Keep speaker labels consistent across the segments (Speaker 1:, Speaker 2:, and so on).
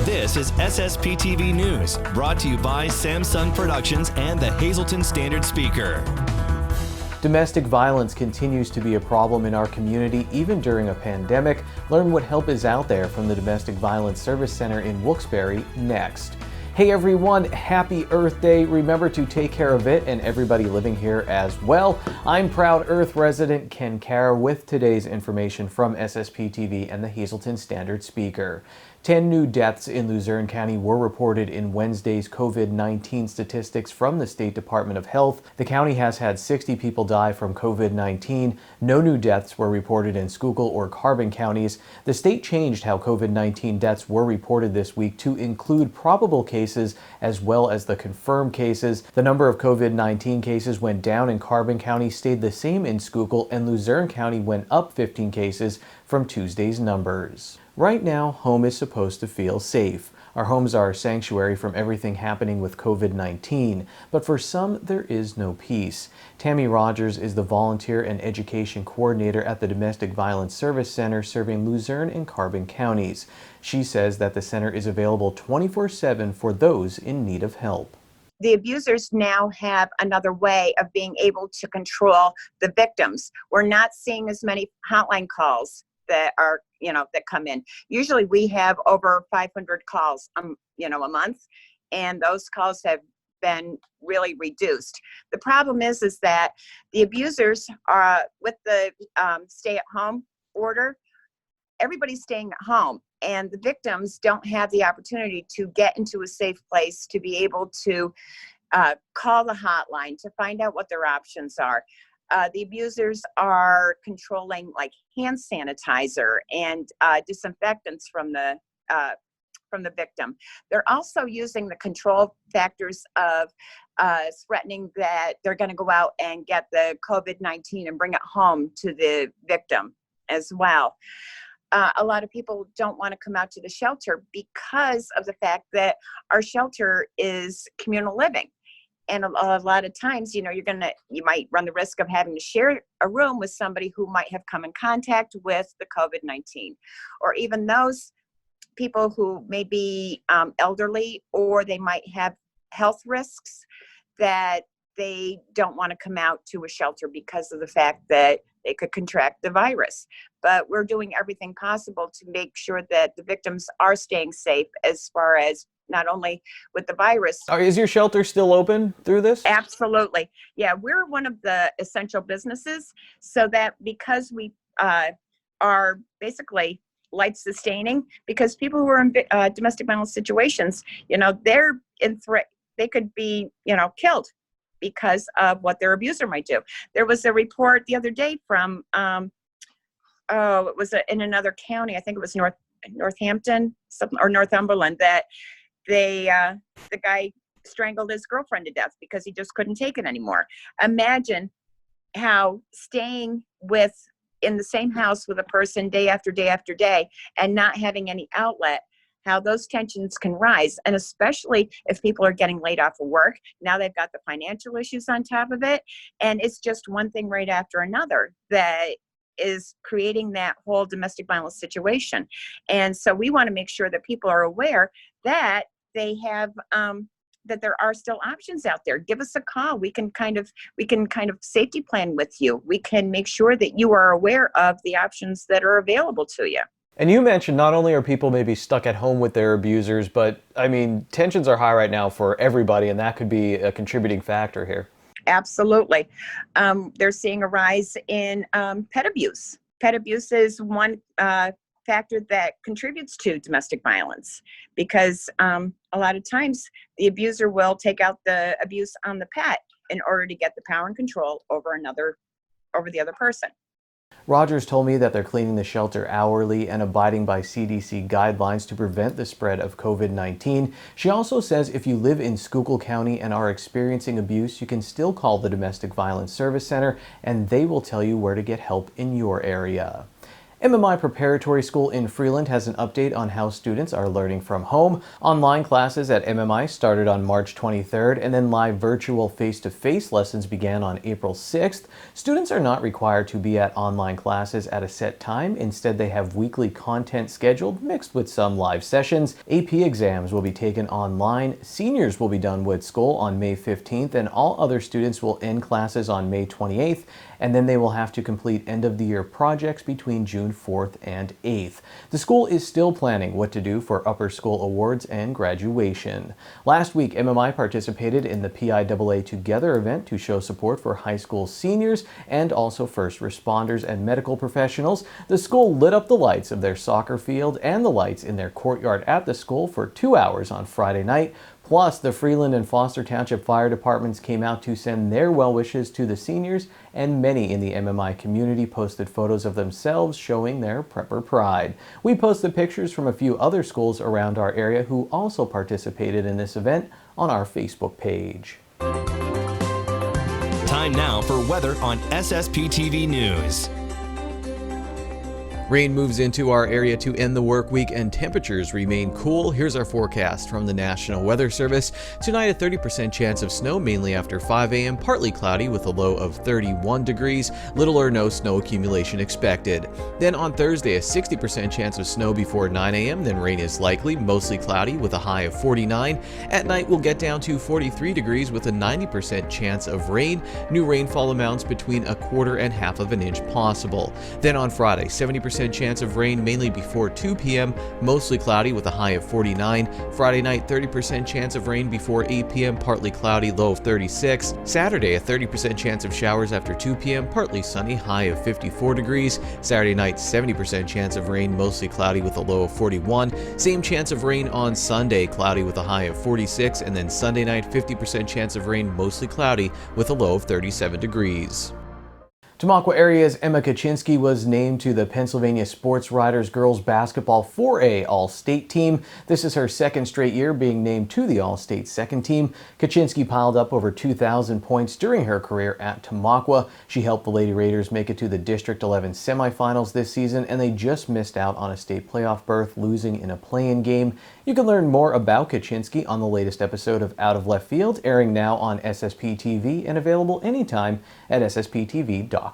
Speaker 1: This is SSPTV News, brought to you by Samsung Productions and the Hazleton Standard Speaker.
Speaker 2: Domestic violence continues to be a problem in our community even during a pandemic. Learn what help is out there from the Domestic Violence Service Center in Wilkes-Barre next. Hey everyone, happy Earth Day. Remember to take care of it and everybody living here as well. I'm proud Earth resident Ken Kara with today's information from SSPTV and the Hazleton Standard Speaker. 10 new deaths in Luzerne County were reported in Wednesday's COVID-19 statistics from the State Department of Health. The county has had 60 people die from COVID-19. No new deaths were reported in Schuylkill or Carbon counties. The state changed how COVID-19 deaths were reported this week to include probable cases as well as the confirmed cases. The number of COVID-19 cases went down in Carbon County, stayed the same in Schuylkill, and Luzerne County went up 15 cases from Tuesday's numbers. Right now, home is supposed to feel safe. Our homes are a sanctuary from everything happening with COVID-19, but for some, there is no peace. Tammy Rogers is the volunteer and education coordinator at the Domestic Violence Service Center serving Luzerne and Carbon counties. She says that the center is available 24/7 for those in need of help.
Speaker 3: The abusers now have another way of being able to control the victims. We're not seeing as many hotline calls that are, that come in. Usually we have over 500 calls, a month, and those calls have been really reduced. The problem is that the abusers are with the stay-at-home order. Everybody's staying at home, and the victims don't have the opportunity to get into a safe place to be able to call the hotline to find out what their options are. The abusers are controlling like hand sanitizer and disinfectants from the victim. They're also using the control factors of threatening that they're going to go out and get the COVID-19 and bring it home to the victim as well. A lot of people don't want to come out to the shelter because of the fact that our shelter is communal living. And a lot of times, you might run the risk of having to share a room with somebody who might have come in contact with the COVID-19, or even those people who may be elderly, or they might have health risks that they don't want to come out to a shelter because of the fact that they could contract the virus. But we're doing everything possible to make sure that the victims are staying safe as far as not only with the virus.
Speaker 2: Is your shelter still open through this?
Speaker 3: Absolutely. Yeah, we're one of the essential businesses, so that because we are basically life sustaining, because people who are in domestic violence situations, they're in threat, they could be, killed because of what their abuser might do. There was a report the other day from, it was in another county, I think it was Northampton or Northumberland, that the guy strangled his girlfriend to death because he just couldn't take it anymore. Imagine how staying in the same house with a person day after day after day and not having any outlet, how those tensions can rise. And especially if people are getting laid off of work, now they've got the financial issues on top of it. And it's just one thing right after another that is creating that whole domestic violence situation. And so we want to make sure that people are aware that they have that there are still options out there. Give us a call. We can kind of safety plan with you. We can make sure that you are aware of the options that are available to you.
Speaker 2: And you mentioned not only are people maybe stuck at home with their abusers, but tensions are high right now for everybody, and that could be a contributing factor here.
Speaker 3: Absolutely. They're seeing a rise in pet abuse. Pet abuse is one factor that contributes to domestic violence, because a lot of times the abuser will take out the abuse on the pet in order to get the power and control over the other person.
Speaker 2: Rogers told me that they're cleaning the shelter hourly and abiding by CDC guidelines to prevent the spread of COVID-19. She also says if you live in Schuylkill County and are experiencing abuse, you can still call the Domestic Violence Service Center and they will tell you where to get help in your area. MMI Preparatory School in Freeland has an update on how students are learning from home. Online classes at MMI started on March 23rd, and then live virtual face-to-face lessons began on April 6th. Students are not required to be at online classes at a set time. Instead, they have weekly content scheduled, mixed with some live sessions. AP exams will be taken online. Seniors will be done with school on May 15th, and all other students will end classes on May 28th, and then they will have to complete end-of-the-year projects between June 4th and 8th. The school is still planning what to do for upper school awards and graduation. Last week, MMI participated in the PIAA Together event to show support for high school seniors and also first responders and medical professionals. The school lit up the lights of their soccer field and the lights in their courtyard at the school for 2 hours on Friday night. Plus, the Freeland and Foster Township Fire Departments came out to send their well wishes to the seniors, and many in the MMI community posted photos of themselves showing their prepper pride. We posted pictures from a few other schools around our area who also participated in this event on our Facebook page.
Speaker 1: Time now for weather on SSPTV News.
Speaker 2: Rain moves into our area to end the work week and temperatures remain cool. Here's our forecast from the National Weather Service. Tonight, a 30% chance of snow, mainly after 5 a.m., partly cloudy with a low of 31 degrees, little or no snow accumulation expected. Then on Thursday, a 60% chance of snow before 9 a.m., then rain is likely, mostly cloudy with a high of 49. At night, we'll get down to 43 degrees with a 90% chance of rain. New rainfall amounts between 1/4 and 1/2 of an inch possible. Then on Friday, 70% chance of rain mainly before 2 p.m., mostly cloudy with a high of 49. Friday night, 30% chance of rain before 8 p.m., partly cloudy, low of 36. Saturday, a 30% chance of showers after 2 p.m., partly sunny, high of 54 degrees. Saturday night, 70% chance of rain, mostly cloudy with a low of 41. Same chance of rain on Sunday, cloudy with a high of 46. And then Sunday night, 50% chance of rain, mostly cloudy with a low of 37 degrees. Tamaqua area's Emma Kaczynski was named to the Pennsylvania Sports Riders girls basketball 4A All-State team. This is her second straight year being named to the All-State second team. Kaczynski piled up over 2,000 points during her career at Tamaqua. She helped the Lady Raiders make it to the District 11 semifinals this season, and they just missed out on a state playoff berth, losing in a play-in game. You can learn more about Kaczynski on the latest episode of Out of Left Field, airing now on SSPTV and available anytime at ssptv.com.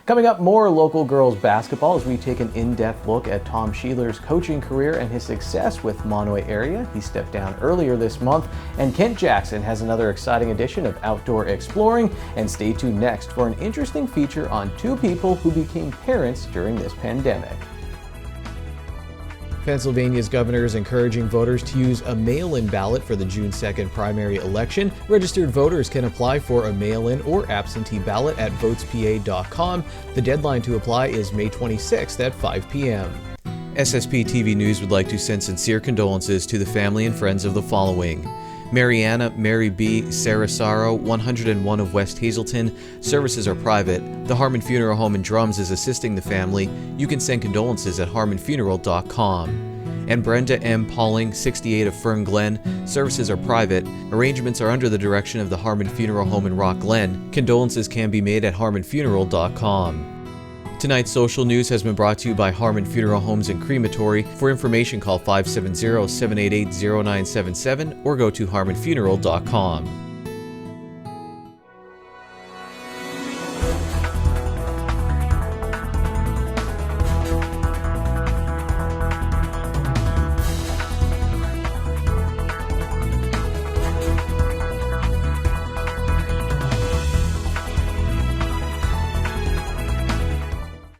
Speaker 2: Coming up, more local girls basketball as we take an in-depth look at Tom Sheeler's coaching career and his success with Monoy area. He stepped down earlier this month, and Kent Jackson has another exciting edition of Outdoor Exploring. And stay tuned next for an interesting feature on two people who became parents during this pandemic. Pennsylvania's governor is encouraging voters to use a mail-in ballot for the June 2nd primary election. Registered voters can apply for a mail-in or absentee ballot at votespa.com. The deadline to apply is May 26th at 5 p.m. SSPTV News would like to send sincere condolences to the family and friends of the following: Marianna, Mary B., Sarah Sorrow, 101 of West Hazelton. Services are private. The Harmon Funeral Home in Drums is assisting the family. You can send condolences at harmonfuneral.com. And Brenda M. Pauling, 68 of Fern Glen. Services are private. Arrangements are under the direction of the Harmon Funeral Home in Rock Glen. Condolences can be made at harmonfuneral.com. Tonight's social news has been brought to you by Harmon Funeral Homes and Crematory. For information, call 570-788-0977 or go to harmonfuneral.com.